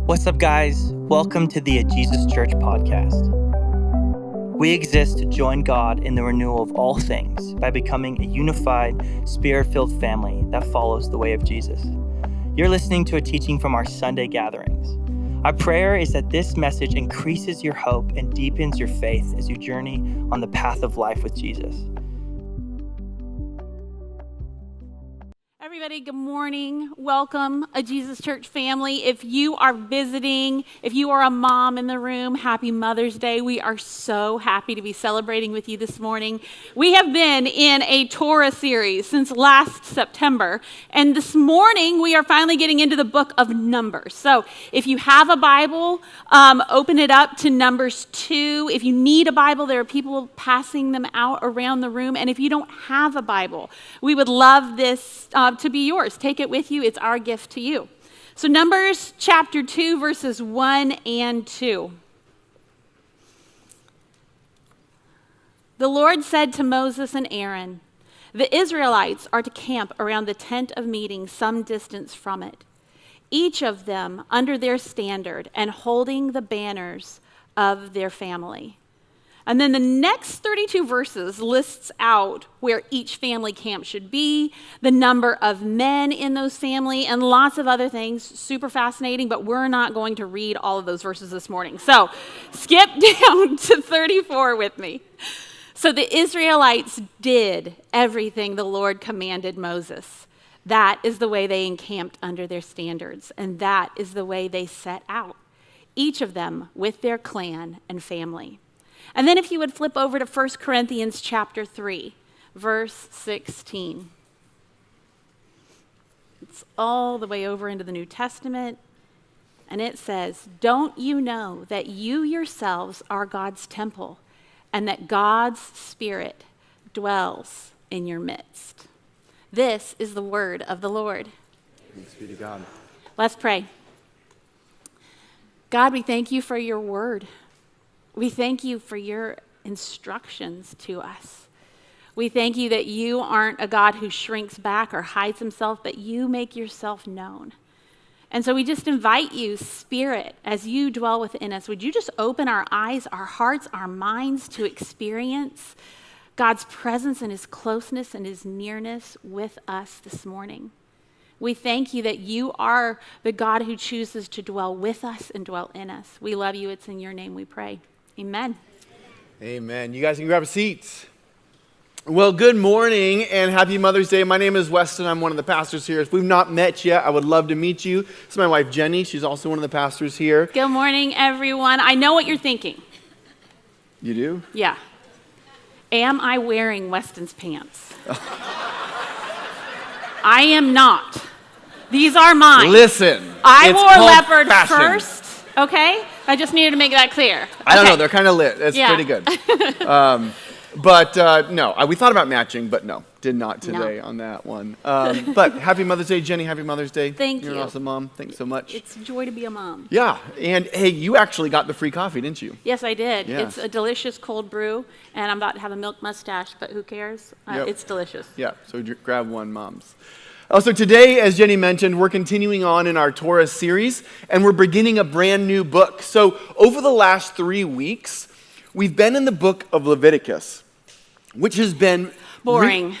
What's up, guys? Welcome to the Jesus Church podcast. We exist to join God in the renewal of all things by becoming a unified, spirit-filled family that follows the way of Jesus. You're listening to a teaching from our Sunday gatherings. Our prayer is that this message increases your hope and deepens your faith as you journey on the path of life with Jesus. Everybody, good morning. Welcome, a Jesus Church family. If you are visiting, if you are a mom in the room, happy Mother's Day. We are so happy to be celebrating with you this morning. We have been in a Torah series since last September, and this morning we are finally getting into the book of Numbers. So if you have a Bible, open it up to Numbers 2. If you need a Bible, there are people passing them out around the room, and if you don't have a Bible, we would love this to be yours. Take it with you. It's our gift to you. So Numbers chapter 2, verses 1 and 2. The Lord said to Moses and Aaron, "The Israelites are to camp around the tent of meeting some distance from it, each of them under their standard and holding the banners of their family." And then the next 32 verses lists out where each family camp should be, the number of men in those family, and lots of other things. Super fascinating, but we're not going to read all of those verses this morning. So skip down to 34 with me. So the Israelites did everything the Lord commanded Moses. That is the way they encamped under their standards, and that is the way they set out, each of them with their clan and family. And then if you would flip over to 1 Corinthians chapter 3, verse 16. It's all the way over into the New Testament. And it says, "Don't you know that you yourselves are God's temple and that God's Spirit dwells in your midst?" This is the word of the Lord. Thanks be to God. Let's pray. God, we thank you for your word. We thank you for your instructions to us. We thank you that you aren't a God who shrinks back or hides himself, but you make yourself known. And so we just invite you, Spirit, as you dwell within us, would you just open our eyes, our hearts, our minds to experience God's presence and his closeness and his nearness with us this morning. We thank you that you are the God who chooses to dwell with us and dwell in us. We love you. It's in your name we pray. Amen. Amen. You guys can grab seats. Well, good morning and happy Mother's Day. My name is Weston. I'm one of the pastors here. If we've not met yet, I would love to meet you. This is my wife, Jenny. She's also one of the pastors here. Good morning, everyone. I know what you're thinking. You do? Yeah. Am I wearing Weston's pants? I am not. These are mine. Listen. I it's wore leopard fashion. First, okay? I just needed to make that clear. I don't Okay. know. They're kind of lit. It's pretty good. No, we thought about matching, but no, did not today on that one. But happy Mother's Day, Jenny. Happy Mother's Day. Thank You're you. an awesome mom. Thanks so much. It's a joy to be a mom. Yeah. And hey, you actually got the free coffee, didn't you? Yes, I did. Yes. It's a delicious cold brew, and I'm about to have a milk mustache, but who cares? Yep. It's delicious. Yeah, so grab one, moms. So today, as Jenny mentioned, we're continuing on in our Torah series, and we're beginning a brand new book. So over the last 3 weeks, we've been in the book of Leviticus, which has been Boring.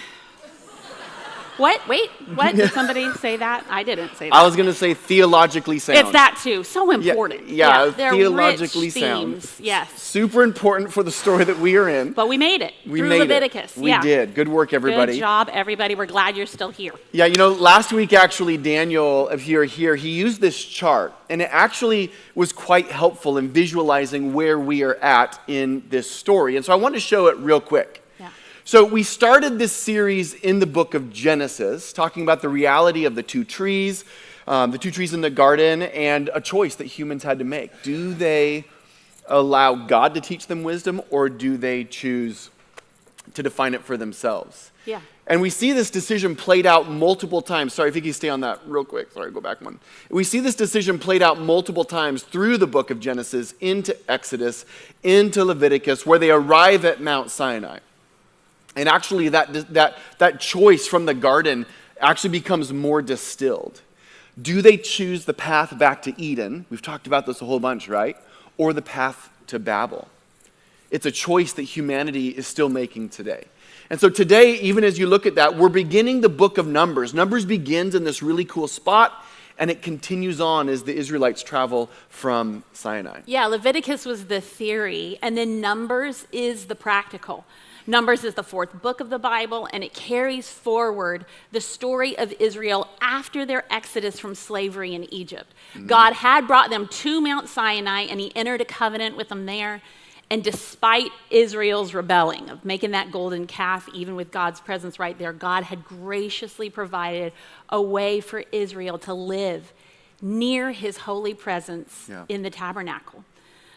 What? Wait, what? Did somebody say that? I didn't say that. I was going to say theologically sound. It's that too. So important. Yeah, they're theologically rich sound. themes. Yes. Super important for the story that we are in. But we made it We through made Leviticus. it. We did. Good work, everybody. Good job, everybody. We're glad you're still here. Yeah, last week actually, Daniel, if you're here, he used this chart, and it actually was quite helpful in visualizing where we are at in this story. And so I want to show it real quick. Yeah. So we started this series in the book of Genesis, talking about the reality of the two trees in the garden, and a choice that humans had to make. Do they allow God to teach them wisdom, or do they choose to define it for themselves? Yeah. And we see this decision played out multiple times. Sorry, if you can stay on that real quick. Sorry, go back one. We see this decision played out multiple times through the book of Genesis, into Exodus, into Leviticus, where they arrive at Mount Sinai. And actually that choice from the garden actually becomes more distilled. Do they choose the path back to Eden? We've talked about this a whole bunch, right? Or the path to Babel? It's a choice that humanity is still making today. And so today, even as you look at that, we're beginning the book of Numbers. Numbers begins in this really cool spot, and it continues on as the Israelites travel from Sinai. Yeah, Leviticus was the theory, and then Numbers is the practical. Numbers is the fourth book of the Bible, and it carries forward the story of Israel after their exodus from slavery in Egypt. God had brought them to Mount Sinai, and he entered a covenant with them there. And despite Israel's rebelling of making that golden calf, even with God's presence right there, God had graciously provided a way for Israel to live near his holy presence in the tabernacle.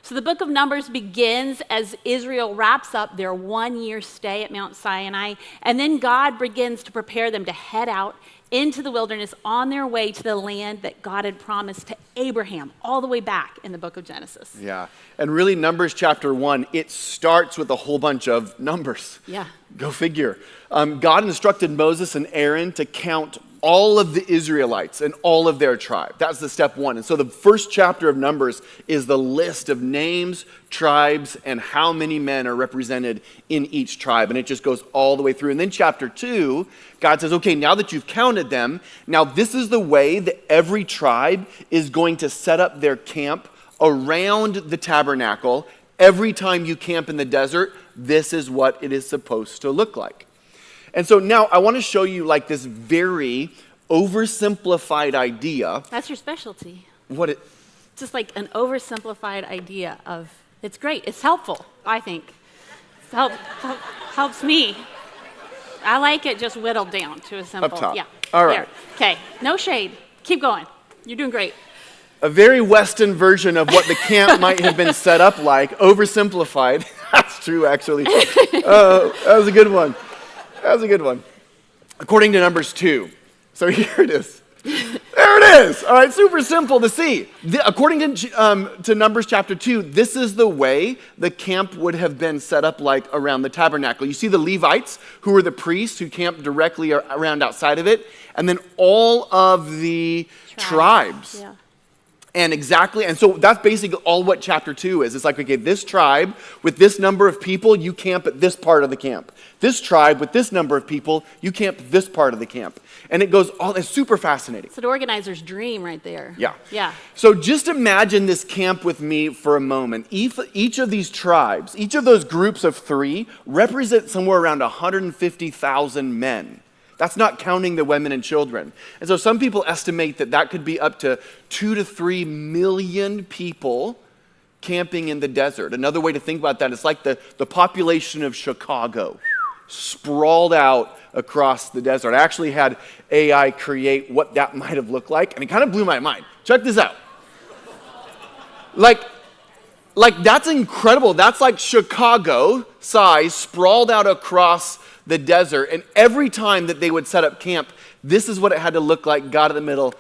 So the book of Numbers begins as Israel wraps up their 1-year stay at Mount Sinai, and then God begins to prepare them to head out into the wilderness on their way to the land that God had promised to Abraham all the way back in the book of Genesis. Yeah, and really Numbers chapter 1, it starts with a whole bunch of numbers. Yeah. Go figure. God instructed Moses and Aaron to count all of the Israelites and all of their tribe. That's the step one. And so the first chapter of Numbers is the list of names, tribes, and how many men are represented in each tribe. And it just goes all the way through. And then chapter 2, God says, okay, now that you've counted them, now this is the way that every tribe is going to set up their camp around the tabernacle. Every time you camp in the desert, this is what it is supposed to look like. And so now I want to show you like this very oversimplified idea. That's your specialty. What it Just like an oversimplified idea of, it's great, it's helpful, I think. Helps me. I like it just whittled down to a simple. Up top. Yeah. All right. Okay, no shade. Keep going. You're doing great. a very Weston version of what the camp might have been set up like, oversimplified. That's true, actually. That was a good one. That was a good one. According to Numbers 2. So here it is. There it is. All right, super simple to see. According to Numbers chapter 2, this is the way the camp would have been set up like around the tabernacle. You see the Levites, who were the priests who camped directly around outside of it, and then all of the tribes. Yeah. And so that's basically all what chapter 2 is. It's like, okay, this tribe with this number of people, you camp at this part of the camp. This tribe with this number of people, you camp this part of the camp. And it goes all, it's super fascinating. It's an organizer's dream right there. Yeah. Yeah. So just imagine this camp with me for a moment. Each of these tribes, each of those groups of 3, represent somewhere around 150,000 men. That's not counting the women and children. And so some people estimate that could be up to 2 to 3 million people camping in the desert. Another way to think about that is like the population of Chicago, sprawled out across the desert. I actually had AI create what that might have looked like, and it kind of blew my mind. Check this out. Like that's incredible. That's like Chicago size, sprawled out across the desert, and every time that they would set up camp, this is what it had to look like, God in the middle,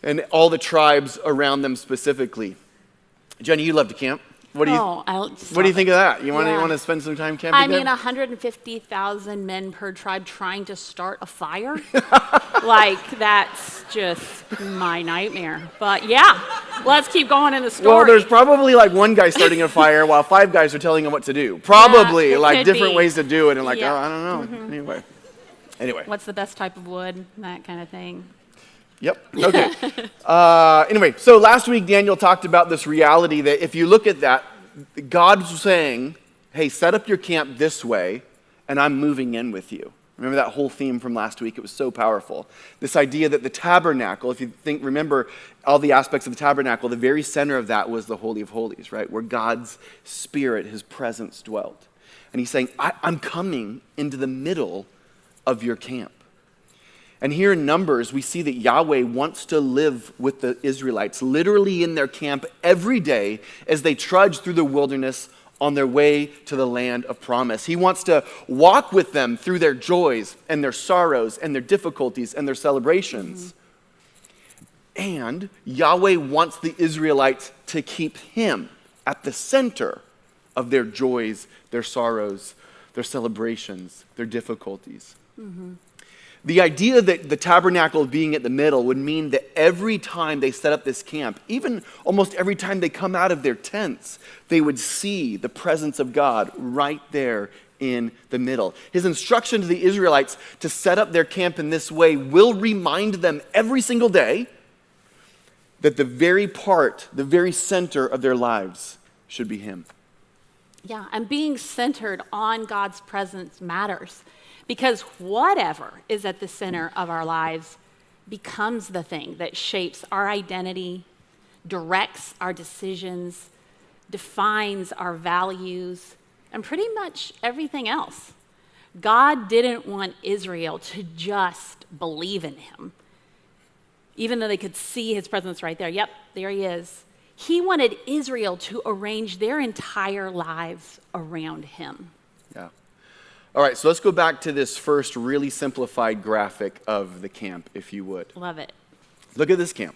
and all the tribes around them specifically. Jenny, you love to camp. What do you think of that? You want to spend some time camping? I mean, 150,000 men per tribe trying to start a fire? Like, that's just my nightmare. But yeah, let's keep going in the story. Well, there's probably like one guy starting a fire while 5 guys are telling him what to do. Probably like different ways to do it, and like, oh, I don't know. Mm-hmm. Anyway. What's the best type of wood? That kind of thing. Yep. Okay. Anyway, so last week Daniel talked about this reality that if you look at that, God's saying, hey, set up your camp this way, and I'm moving in with you. Remember that whole theme from last week? It was so powerful. This idea that the tabernacle, if you remember all the aspects of the tabernacle, the very center of that was the Holy of Holies, right? Where God's Spirit, His presence dwelt. And He's saying, I'm coming into the middle of your camp. And here in Numbers, we see that Yahweh wants to live with the Israelites, literally in their camp every day as they trudge through the wilderness on their way to the land of promise. He wants to walk with them through their joys and their sorrows and their difficulties and their celebrations. Mm-hmm. And Yahweh wants the Israelites to keep Him at the center of their joys, their sorrows, their celebrations, their difficulties. Mm-hmm. The idea that the tabernacle being at the middle would mean that every time they set up this camp, even almost every time they come out of their tents, they would see the presence of God right there in the middle. His instruction to the Israelites to set up their camp in this way will remind them every single day that the very center of their lives should be Him. Yeah, and being centered on God's presence matters, because whatever is at the center of our lives becomes the thing that shapes our identity, directs our decisions, defines our values, and pretty much everything else. God didn't want Israel to just believe in Him, even though they could see His presence right there. Yep, there He is. He wanted Israel to arrange their entire lives around Him. Yeah. All right, so let's go back to this first really simplified graphic of the camp, if you would. Love it. Look at this camp.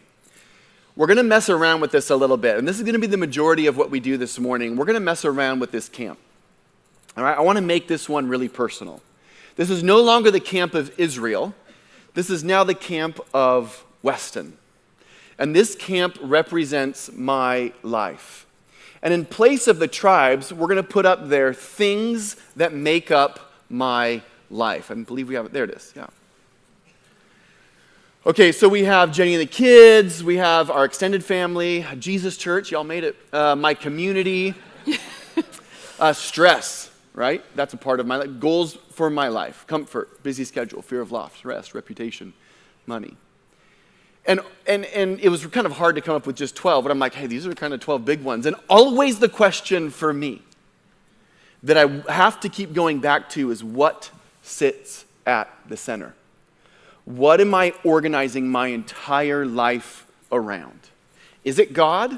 We're going to mess around with this a little bit, and this is going to be the majority of what we do this morning. We're going to mess around with this camp. All right, I want to make this one really personal. This is no longer the camp of Israel. This is now the camp of Weston. And this camp represents my life. And in place of the tribes, we're going to put up there things that make up my life. I believe we have it. There it is. Yeah. Okay, so we have Jenny and the kids. We have our extended family, Jesus Church. Y'all made it. My community. Stress, right? That's a part of my life. Goals for my life. Comfort, busy schedule, fear of loss, rest, reputation, money. And it was kind of hard to come up with just 12, but I'm like, hey, these are kind of 12 big ones. And always the question for me that I have to keep going back to is what sits at the center? What am I organizing my entire life around? Is it God?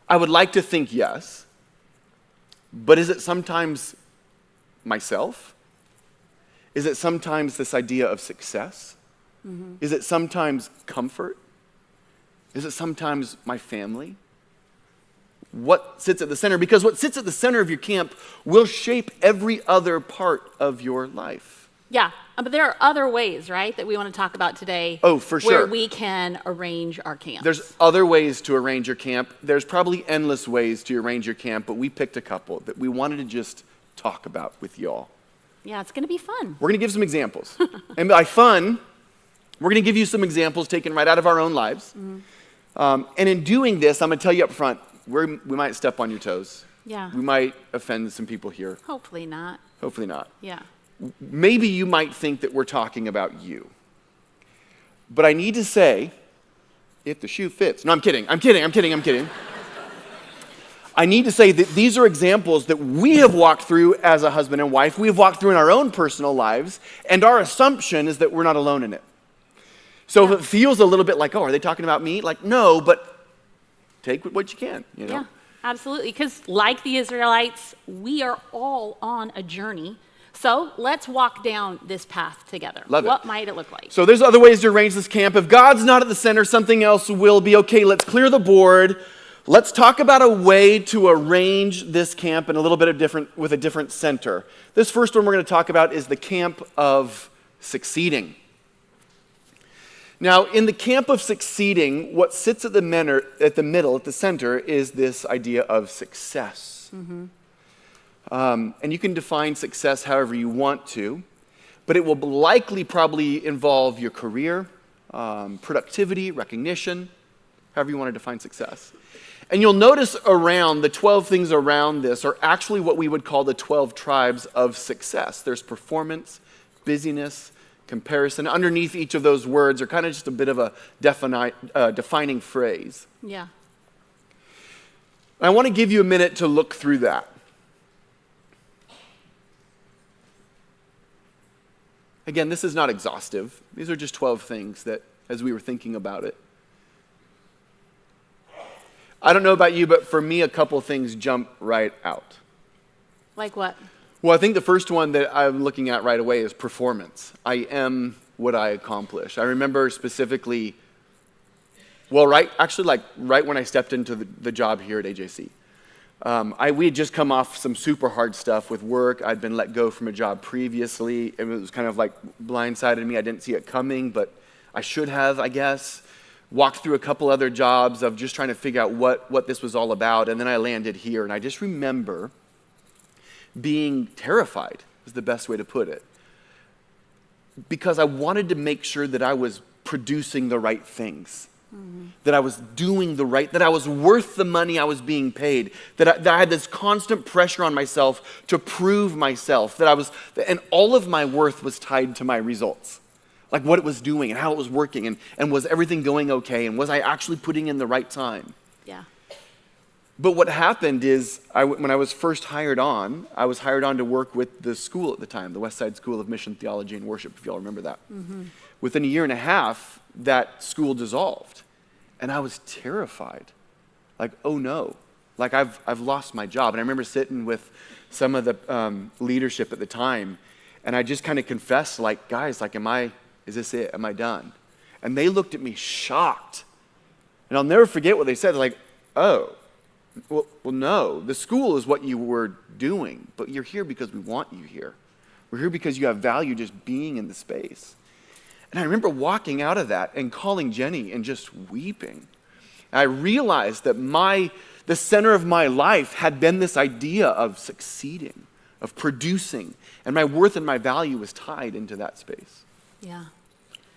I would like to think yes. But is it sometimes myself? Is it sometimes this idea of success? Mm-hmm. Is it sometimes comfort? Is it sometimes my family? What sits at the center? Because what sits at the center of your camp will shape every other part of your life. Yeah, but there are other ways, right, that we want to talk about today. Oh, for sure. Where we can arrange our camps. There's other ways to arrange your camp. There's probably endless ways to arrange your camp, but we picked a couple that we wanted to just talk about with y'all. Yeah, it's going to be fun. We're going to give some examples. And by fun, we're going to give you some examples taken right out of our own lives. Mm-hmm. And in doing this, I'm going to tell you up front, we might step on your toes. Yeah. We might offend some people here. Hopefully not. Hopefully not. Yeah. Maybe you might think that we're talking about you. But I need to say, if the shoe fits. No, I'm kidding. I need to say that these are examples that we have walked through as a husband and wife. We have walked through in our own personal lives. And our assumption is that we're not alone in it. So if it feels a little bit like, oh, are they talking about me? Like, no, but take what you can, you know? Yeah, absolutely. Because like the Israelites, we are all on a journey. So let's walk down this path together. Love it. What might it look like? So there's other ways to arrange this camp. If God's not at the center, something else will be. Okay, let's clear the board. Let's talk about a way to arrange this camp in a little bit of with a different center. This first one we're going to talk about is the camp of succeeding. Now, in the camp of succeeding, what sits at the middle, at the center, is this idea of success. Mm-hmm. And you can define success however you want to, but it will likely probably involve your career, productivity, recognition, however you want to define success. And you'll notice around, the 12 things around this are actually what we would call the 12 tribes of success. There's performance, busyness, comparison. Underneath each of those words are kind of just a bit of a defining phrase. Yeah. I want to give you a minute to look through that. Again, this is not exhaustive. These are just 12 things that, as we were thinking about it. I don't know about you, but for me, a couple things jump right out. Like what? Well, I think the first one that I'm looking at right away is performance. I am what I accomplish. I remember specifically, right when I stepped into the job here at AJC. We had just come off some super hard stuff with work. I'd been let go from a job previously. It was kind of like blindsided me. I didn't see it coming, but I should have, I guess. Walked through a couple other jobs of just trying to figure out what this was all about, and then I landed here, and I just remember being terrified, is the best way to put it, because I wanted to make sure that I was producing the right things, that I was doing that I was worth the money I was being paid, that I had this constant pressure on myself to prove myself, and all of my worth was tied to my results. Like what it was doing and how it was working, and was everything going okay, and was I actually putting in the right time? Yeah. But what happened is, when I was first hired on, I was hired on to work with the school at the time, the Westside School of Mission, Theology, and Worship, if y'all remember that. Within a year and a half, that school dissolved, and I was terrified. Like, oh no, like I've lost my job. And I remember sitting with some of the leadership at the time, and I just kind of confessed, like, guys, like, is this it? Am I done? And they looked at me shocked. And I'll never forget what they said. They're like, oh, well, no. The school is what you were doing, but you're here because we want you here. We're here because you have value just being in the space. And I remember walking out of that and calling Jenny and just weeping. And I realized that the center of my life had been this idea of succeeding, of producing, and my worth and my value was tied into that space. Yeah.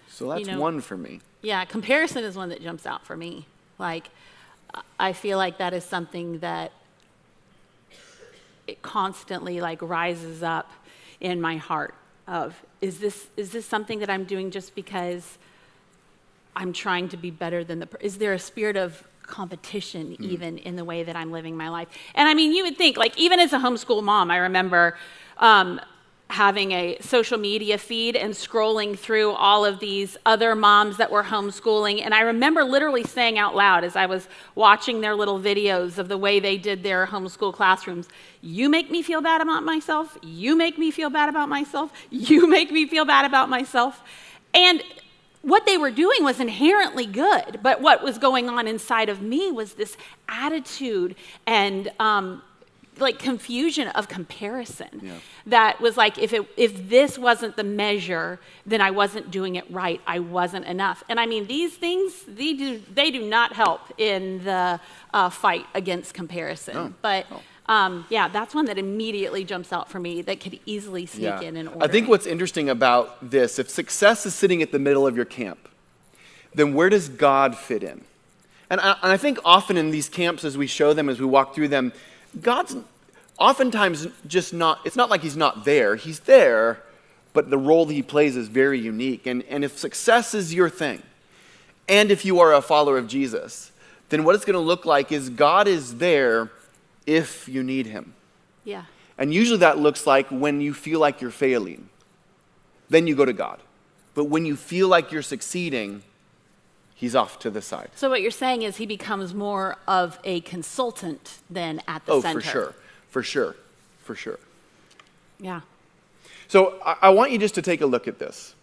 So that's one for me. Yeah, comparison is one that jumps out for me. Like, I feel like that is something that it constantly like rises up in my heart of, is this something that I'm doing just because I'm trying to be better than is there a spirit of competition even in the way that I'm living my life? And I mean, you would think, like, even as a homeschool mom, I remember having a social media feed and scrolling through all of these other moms that were homeschooling. And I remember literally saying out loud as I was watching their little videos of the way they did their homeschool classrooms, you make me feel bad about myself. You make me feel bad about myself. You make me feel bad about myself. And what they were doing was inherently good. But what was going on inside of me was this attitude and like confusion of comparison that was like, if this wasn't the measure, then I wasn't doing it right. I wasn't enough. And I mean, these things, they do not help in the fight against comparison. No. But that's one that immediately jumps out for me that could easily sneak in and order. I think what's interesting about this, if success is sitting at the middle of your camp, then where does God fit in? And I think often in these camps, as we show them, as we walk through them, God's oftentimes just not, it's not like he's not there. He's there, but the role that he plays is very unique. And if success is your thing, and if you are a follower of Jesus, then what it's going to look like is God is there if you need him. Yeah. And usually that looks like when you feel like you're failing, then you go to God. But when you feel like you're succeeding, he's off to the side. So what you're saying is he becomes more of a consultant than at the center. For sure. Yeah. So I want you just to take a look at this.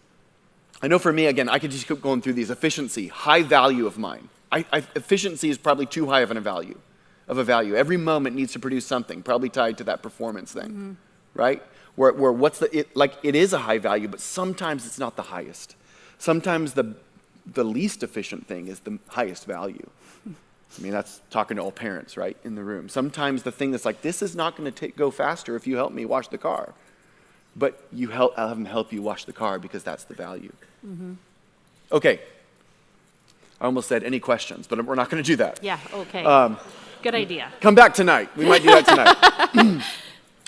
I know for me, again, I could just keep going through these. Efficiency, high value of mine. Efficiency is probably too high of a value. Every moment needs to produce something, probably tied to that performance thing, right? Where it is a high value, but sometimes it's not the highest. Sometimes the least efficient thing is the highest value. I mean, that's talking to all parents, right, in the room. Sometimes the thing that's like, this is not going to go faster if you help me wash the car. But I'll have them help you wash the car because that's the value. Okay. I almost said any questions, but we're not going to do that. Yeah, okay. Good idea. Come back tonight. We might do that tonight.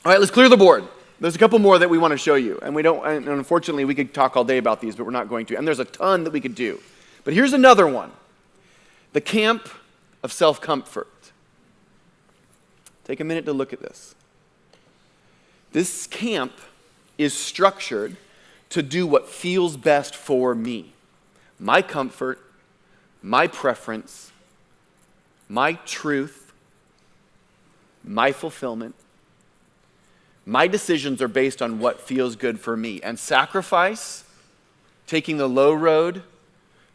All right, let's clear the board. There's a couple more that we want to show you. And unfortunately, we could talk all day about these, but we're not going to. And there's a ton that we could do. But here's another one. The camp of self-comfort. Take a minute to look at this. This camp is structured to do what feels best for me. My comfort, my preference, my truth, my fulfillment. My decisions are based on what feels good for me. And sacrifice, taking the low road,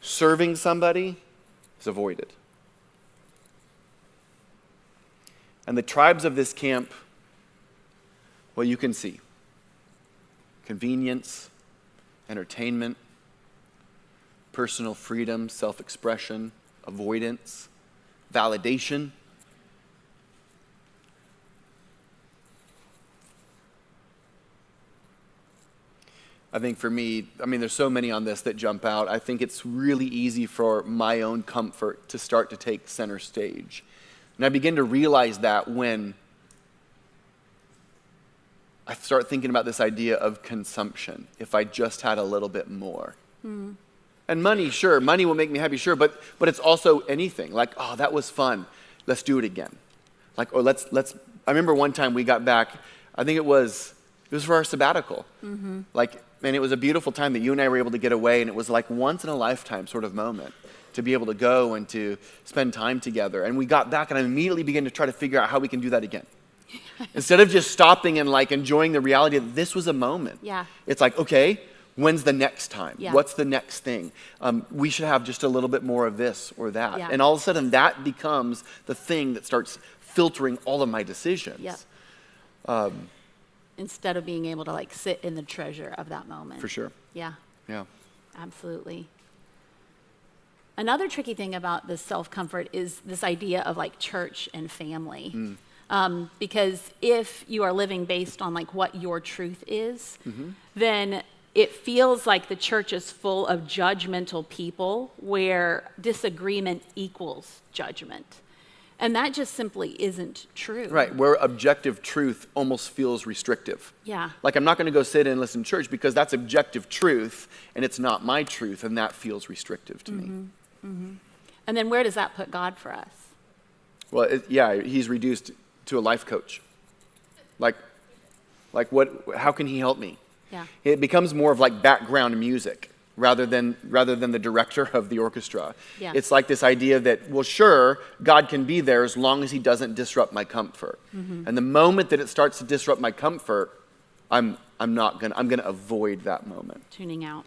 serving somebody, is avoided. And the tribes of this camp, well, you can see. Convenience, entertainment, personal freedom, self-expression, avoidance, validation. I think for me, there's so many on this that jump out. I think it's really easy for my own comfort to start to take center stage. And I begin to realize that when I start thinking about this idea of consumption, if I just had a little bit more. And money, sure, money will make me happy, sure, but it's also anything. Like, oh, that was fun. Let's do it again. Like, or let's. I remember one time we got back, I think it was for our sabbatical. And it was a beautiful time that you and I were able to get away, and it was like once in a lifetime sort of moment to be able to go and to spend time together. And we got back, and I immediately began to try to figure out how we can do that again. Instead of just stopping and like enjoying the reality that this was a moment. Yeah. It's like, okay, when's the next time? Yeah. What's the next thing? We should have just a little bit more of this or that. Yeah. And all of a sudden that becomes the thing that starts filtering all of my decisions. Yep. Instead of being able to like sit in the treasure of that moment. For sure. Yeah. Yeah. Absolutely. Another tricky thing about this self-comfort is this idea of like church and family. Because if you are living based on like what your truth is, then it feels like the church is full of judgmental people where disagreement equals judgment. And that just simply isn't true. Right, where objective truth almost feels restrictive. Yeah. Like I'm not going to go sit and listen to church because that's objective truth and it's not my truth, and that feels restrictive to me. And then where does that put God for us? Well, he's reduced to a life coach. Like what? How can he help me? Yeah. It becomes more of like background music rather than the director of the orchestra. Yeah. It's like this idea that, well, sure, God can be there as long as he doesn't disrupt my comfort. And the moment that it starts to disrupt my comfort, I'm gonna avoid that moment. Tuning out.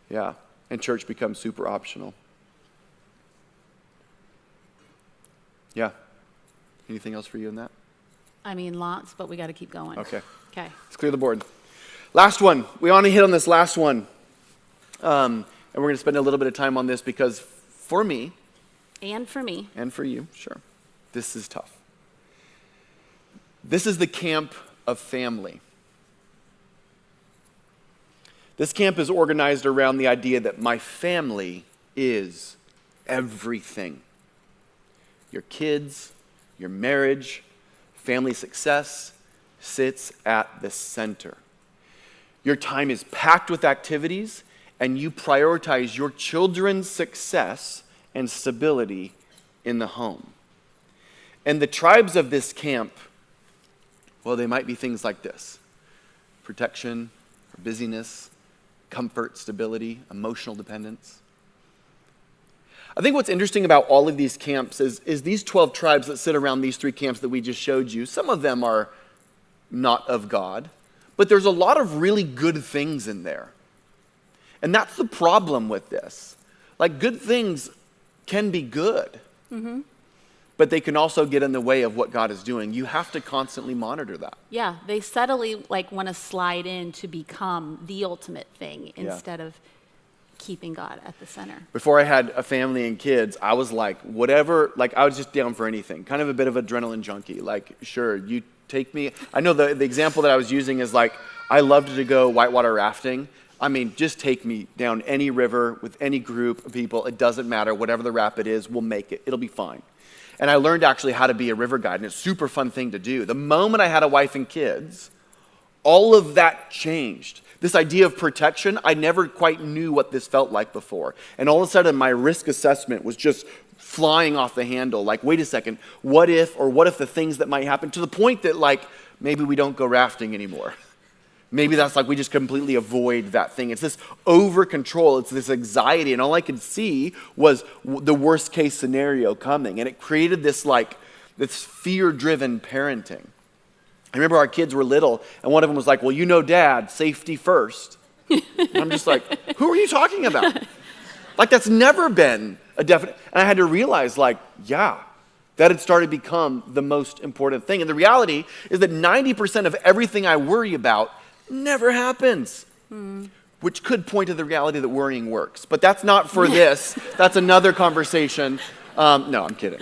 Yeah. And church becomes super optional. Yeah. Anything else for you in that? I mean, lots, but we got to keep going. Okay. Okay. Let's clear the board. Last one. We want to hit on this last one. And we're going to spend a little bit of time on this because for me, And for me. and for you, sure, this is tough. This is the camp of family. This camp is organized around the idea that my family is everything. Your kids, your marriage, family success sits at the center. Your time is packed with activities, and you prioritize your children's success and stability in the home. And the tribes of this camp, well, they might be things like this: protection, or busyness, comfort, stability, emotional dependence. I think what's interesting about all of these camps is these 12 tribes that sit around these 3 camps that we just showed you. Some of them are not of God, but there's a lot of really good things in there. And that's the problem with this. Like, good things can be good, but they can also get in the way of what God is doing. You have to constantly monitor that. Yeah, they subtly like want to slide in to become the ultimate thing instead of keeping God at the center. Before I had a family and kids, I was like, whatever, like I was just down for anything. Kind of a bit of adrenaline junkie. Like, sure, you take me. I know the example that I was using is like, I loved to go whitewater rafting. I mean, just take me down any river with any group of people. It doesn't matter. Whatever the rapid is, we'll make it. It'll be fine. And I learned actually how to be a river guide, and it's a super fun thing to do. The moment I had a wife and kids, all of that changed. This idea of protection, I never quite knew what this felt like before. And all of a sudden, my risk assessment was just flying off the handle. Like, wait a second, what if the things that might happen, to the point that, like, maybe we don't go rafting anymore. Maybe that's like we just completely avoid that thing. It's this over control, it's this anxiety, and all I could see was the worst case scenario coming. And it created this fear-driven parenting. I remember our kids were little, and one of them was like, well, you know, Dad, safety first. And I'm just like, who are you talking about? Like, that's never been a definite. And I had to realize, like, yeah, That had started to become the most important thing. And the reality is that 90% of everything I worry about never happens, which could point to the reality that worrying works. But that's not for this. That's another conversation. No, I'm kidding.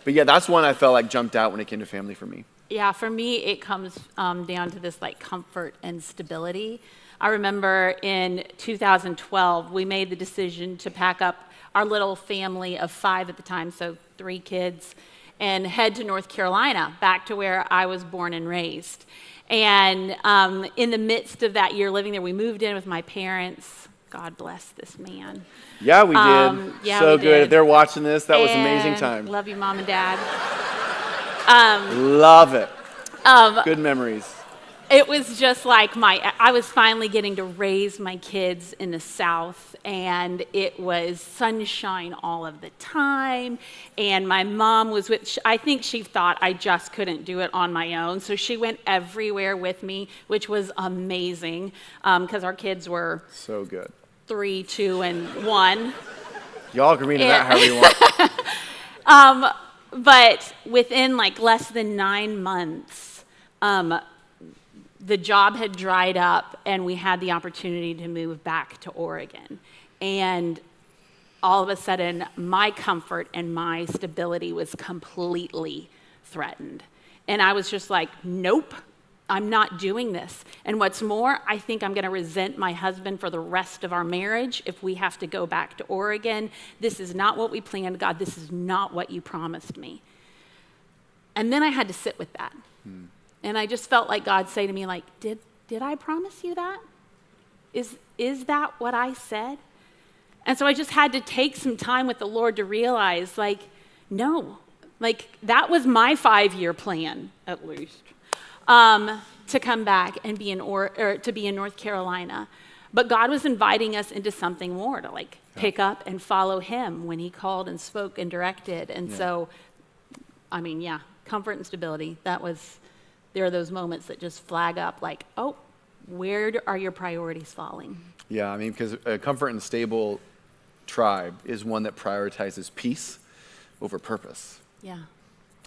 But yeah, that's one I felt like jumped out when it came to family for me. Yeah, for me, it comes down to this like comfort and stability. I remember in 2012, we made the decision to pack up our little family of 5 at the time, so 3 kids, and head to North Carolina, back to where I was born and raised. And in the midst of that year living there, we moved in with my parents. God bless this man. Yeah, we did. Yeah, so we good. did. If they're watching this, that was an amazing And time. Love you, Mom and Dad. Love it. Good memories. It was just like I was finally getting to raise my kids in the South, and it was sunshine all of the time. And my mom was I think she thought I just couldn't do it on my own. So she went everywhere with me, which was amazing because our kids were So good. 3, 2, and 1. Y'all can read that however you want. But within like less than 9 months, the job had dried up and we had the opportunity to move back to Oregon. And all of a sudden, my comfort and my stability was completely threatened. And I was just like, nope, I'm not doing this. And what's more, I think I'm going to resent my husband for the rest of our marriage if we have to go back to Oregon. This is not what we planned, God. This is not what you promised me. And then I had to sit with that. And I just felt like God say to me, like, did I promise you that? Is that what I said? And so I just had to take some time with the Lord to realize, like, no. Like, that was my 5-year plan, at least, to come back and be to be in North Carolina. But God was inviting us into something more, to, like, pick up and follow him when he called and spoke and directed. And so, I mean, comfort and stability, there are those moments that just flag up like, oh, where are your priorities falling? Yeah, I mean, because a comfort and stable tribe is one that prioritizes peace over purpose. Yeah.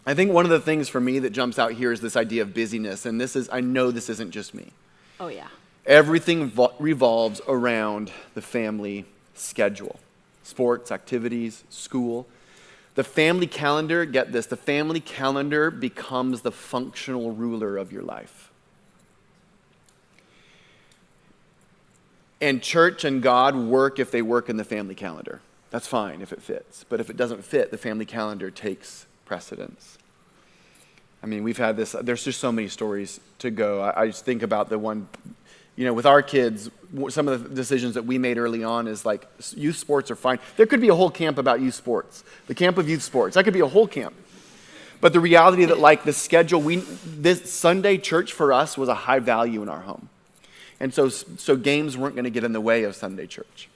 I think one of the things for me that jumps out here is this idea of busyness, and I know this isn't just me. Oh, yeah. Everything revolves around the family schedule. Sports, activities, school. The family calendar, get this, the family calendar becomes the functional ruler of your life. And church and God work if they work in the family calendar. That's fine if it fits. But if it doesn't fit, the family calendar takes precedence. I mean, we've had this, there's just so many stories to go. I just think about the one, with our kids, some of the decisions that we made early on is like, youth sports are fine. There could be a whole camp about youth sports. The camp of youth sports. That could be a whole camp. But the reality that like the schedule, this Sunday church for us was a high value in our home. And so games weren't going to get in the way of Sunday church.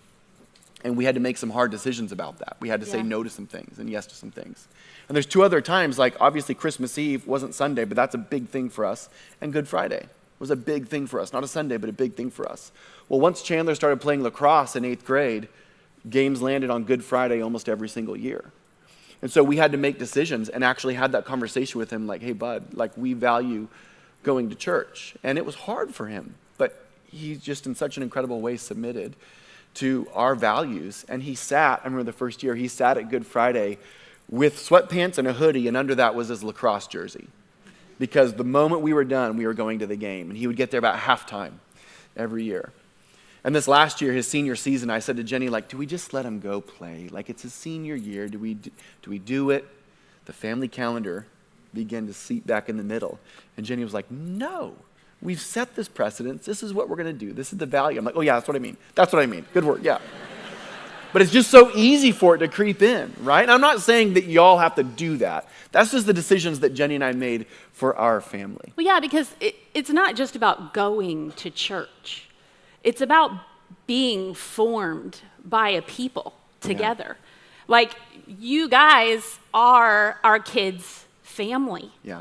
And we had to make some hard decisions about that. We had to say no to some things and yes to some things. And there's 2 other times, like obviously Christmas Eve wasn't Sunday, but that's a big thing for us. And Good Friday was a big thing for us. Not a Sunday, but a big thing for us. Well, once Chandler started playing lacrosse in 8th grade, games landed on Good Friday almost every single year. And so we had to make decisions and actually had that conversation with him like, hey, bud, like we value going to church. And it was hard for him, but he just in such an incredible way submitted to our values. And he sat, I remember the first year, he sat at Good Friday with sweatpants and a hoodie, and under that was his lacrosse jersey. Because the moment we were done, we were going to the game. And he would get there about halftime every year. And this last year, his senior season, I said to Jenny, like, do we just let him go play? Like, it's his senior year. Do we do it? The family calendar began to seat back in the middle. And Jenny was like, no, we've set this precedence. This is what we're going to do. This is the value. I'm like, oh, yeah, that's what I mean. That's what I mean. Good word, yeah. But it's just so easy for it to creep in, right? And I'm not saying that y'all have to do that. That's just the decisions that Jenny and I made for our family. Well, yeah, because it's not just about going to church. It's about being formed by a people together. Yeah. Like, you guys are our kids' family. Yeah.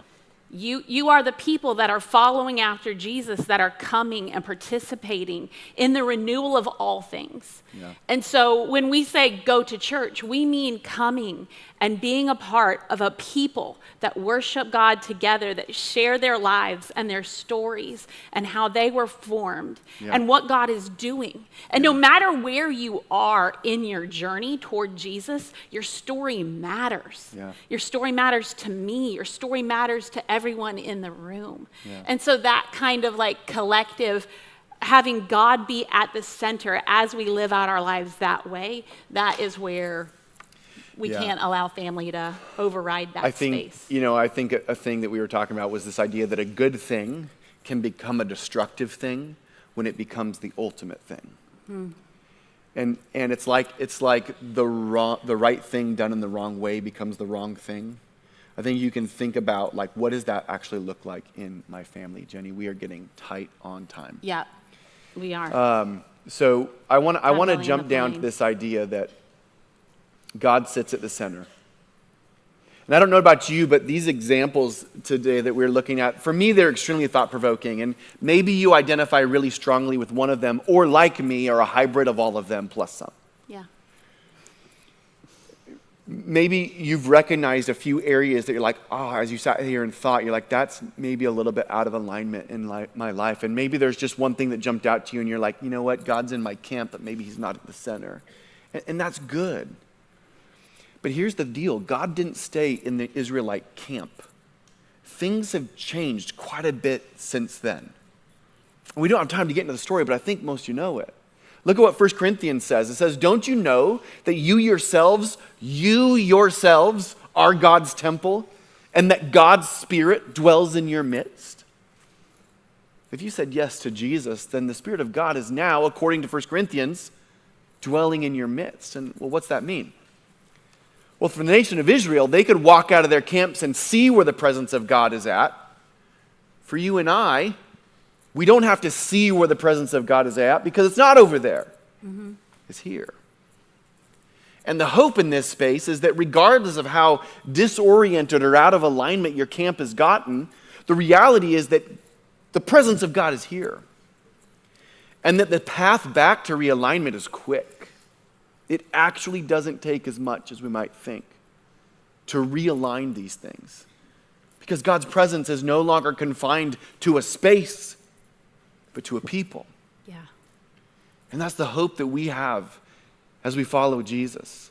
You are the people that are following after Jesus, that are coming and participating in the renewal of all things. Yeah. And so when we say go to church, we mean coming and being a part of a people that worship God together, that share their lives and their stories and how they were formed and what God is doing. And no matter where you are in your journey toward Jesus, your story matters. Yeah. Your story matters to me. Your story matters to everyone in the room. Yeah. And so that kind of like collective, having God be at the center as we live out our lives that way, that is where we can't allow family to override that space. I think a thing that we were talking about was this idea that a good thing can become a destructive thing when it becomes the ultimate thing. And it's like the right thing done in the wrong way becomes the wrong thing. I think you can think about, like, what does that actually look like in my family? Jenny, we are getting tight on time. Yeah, we are. So I want to Traveling jump in the down to plane. this idea that God sits at the center. And I don't know about you, but these examples today that we're looking at, for me, they're extremely thought-provoking. And maybe you identify really strongly with one of them, or like me, are a hybrid of all of them plus some. Yeah. Maybe you've recognized a few areas that you're like, as you sat here and thought, you're like, that's maybe a little bit out of alignment in my life. And maybe there's just one thing that jumped out to you and you're like, you know what, God's in my camp, but maybe he's not at the center. And that's good. But here's the deal. God didn't stay in the Israelite camp. Things have changed quite a bit since then. We don't have time to get into the story, but I think most of you know it. Look at what 1 Corinthians says. It says, don't you know that you yourselves are God's temple, and that God's Spirit dwells in your midst? If you said yes to Jesus, then the Spirit of God is now, according to 1 Corinthians, dwelling in your midst. And well, what's that mean? Well, for the nation of Israel, they could walk out of their camps and see where the presence of God is at. For you and I, we don't have to see where the presence of God is at because it's not over there. It's here. And the hope in this space is that regardless of how disoriented or out of alignment your camp has gotten, the reality is that the presence of God is here. And that the path back to realignment is quick. It actually doesn't take as much as we might think to realign these things. Because God's presence is no longer confined to a space, but to a people. Yeah. And that's the hope that we have as we follow Jesus.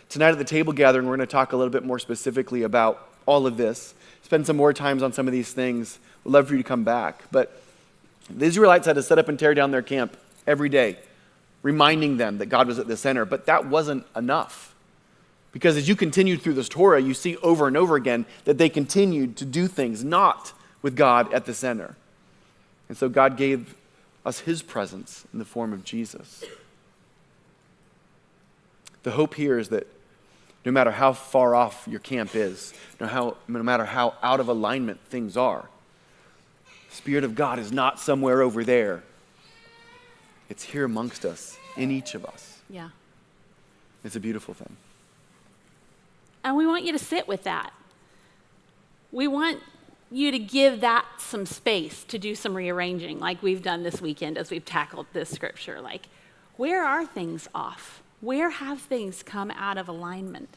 Tonight at the table gathering, we're going to talk a little bit more specifically about all of this, spend some more times on some of these things. We'd love for you to come back. But the Israelites had to set up and tear down their camp every day, reminding them that God was at the center. But that wasn't enough. Because as you continue through this Torah, you see over and over again that they continued to do things not with God at the center. And so God gave us his presence in the form of Jesus. The hope here is that no matter how far off your camp is, no matter how out of alignment things are, the Spirit of God is not somewhere over there. It's here amongst us, in each of us. Yeah. It's a beautiful thing. And we want you to sit with that. We want you to give that some space to do some rearranging like we've done this weekend as we've tackled this scripture. Like, where are things off? Where have things come out of alignment?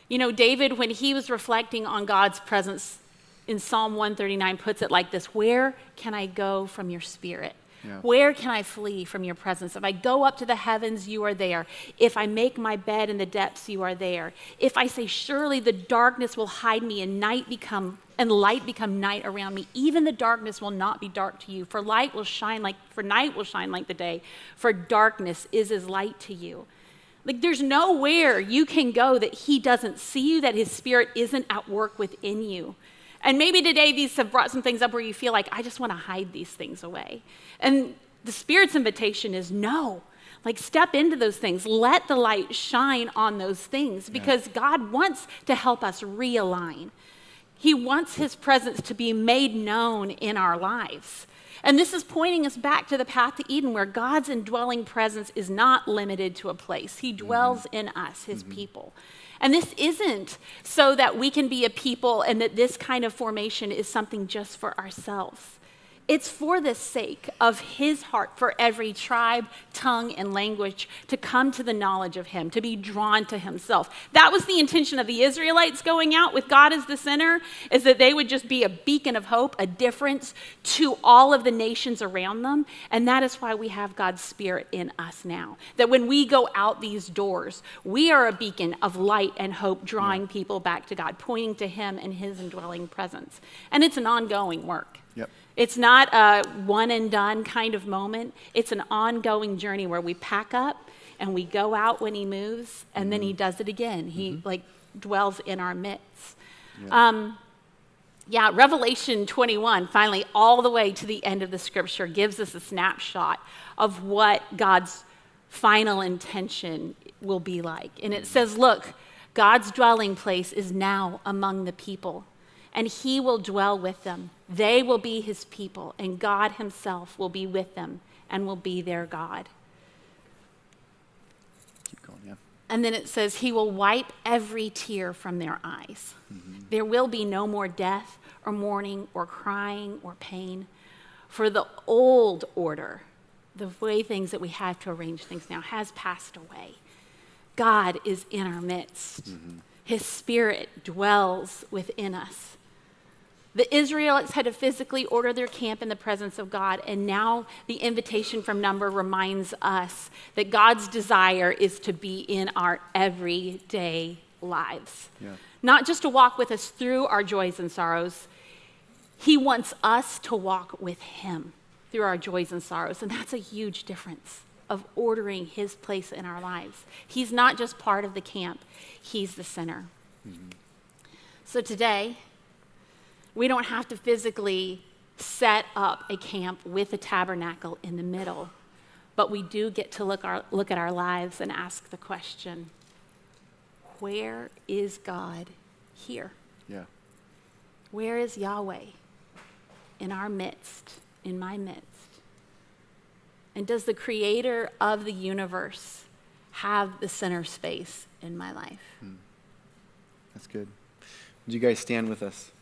You know, David, when he was reflecting on God's presence in Psalm 139, puts it like this: where can I go from your spirit? Yeah. Where can I flee from your presence? If I go up to the heavens, you are there. If I make my bed in the depths, you are there. If I say, surely the darkness will hide me and light become night around me, even the darkness will not be dark to you. For night will shine like the day, for darkness is as light to you. Like, there's nowhere you can go that he doesn't see you, that his Spirit isn't at work within you. And maybe today these have brought some things up where you feel like, I just want to hide these things away. And the Spirit's invitation is no. Like, step into those things. Let the light shine on those things, because God wants to help us realign. He wants his presence to be made known in our lives. And this is pointing us back to the path to Eden, where God's indwelling presence is not limited to a place. He dwells in us, his people. And this isn't so that we can be a people and that this kind of formation is something just for ourselves. It's for the sake of his heart for every tribe, tongue, and language to come to the knowledge of him, to be drawn to himself. That was the intention of the Israelites going out with God as the center, is that they would just be a beacon of hope, a difference to all of the nations around them. And that is why we have God's Spirit in us now. That when we go out these doors, we are a beacon of light and hope, drawing people back to God, pointing to him and his indwelling presence. And it's an ongoing work. Yep. It's not a one and done kind of moment. It's an ongoing journey where we pack up and we go out when he moves, and then he does it again. He dwells in our midst. Revelation 21, finally, all the way to the end of the scripture, gives us a snapshot of what God's final intention will be like. And it says, look, God's dwelling place is now among the people, and he will dwell with them. They will be his people, and God himself will be with them and will be their God. Keep going, yeah. And then it says, he will wipe every tear from their eyes. There will be no more death or mourning or crying or pain. For the old order, the way things that we have to arrange things now, has passed away. God is in our midst. His Spirit dwells within us. The Israelites had to physically order their camp in the presence of God, and now the invitation from Number reminds us that God's desire is to be in our everyday lives. Yeah. Not just to walk with us through our joys and sorrows. He wants us to walk with him through our joys and sorrows, and that's a huge difference of ordering his place in our lives. He's not just part of the camp, he's the center. So today, we don't have to physically set up a camp with a tabernacle in the middle, but we do get to look at our lives and ask the question, where is God here? Yeah. Where is Yahweh in our midst, in my midst? And does the creator of the universe have the center space in my life? That's good. Would you guys stand with us?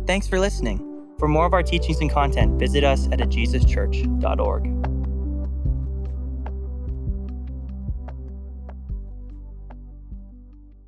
Thanks for listening. For more of our teachings and content, visit us at ajesuschurch.org.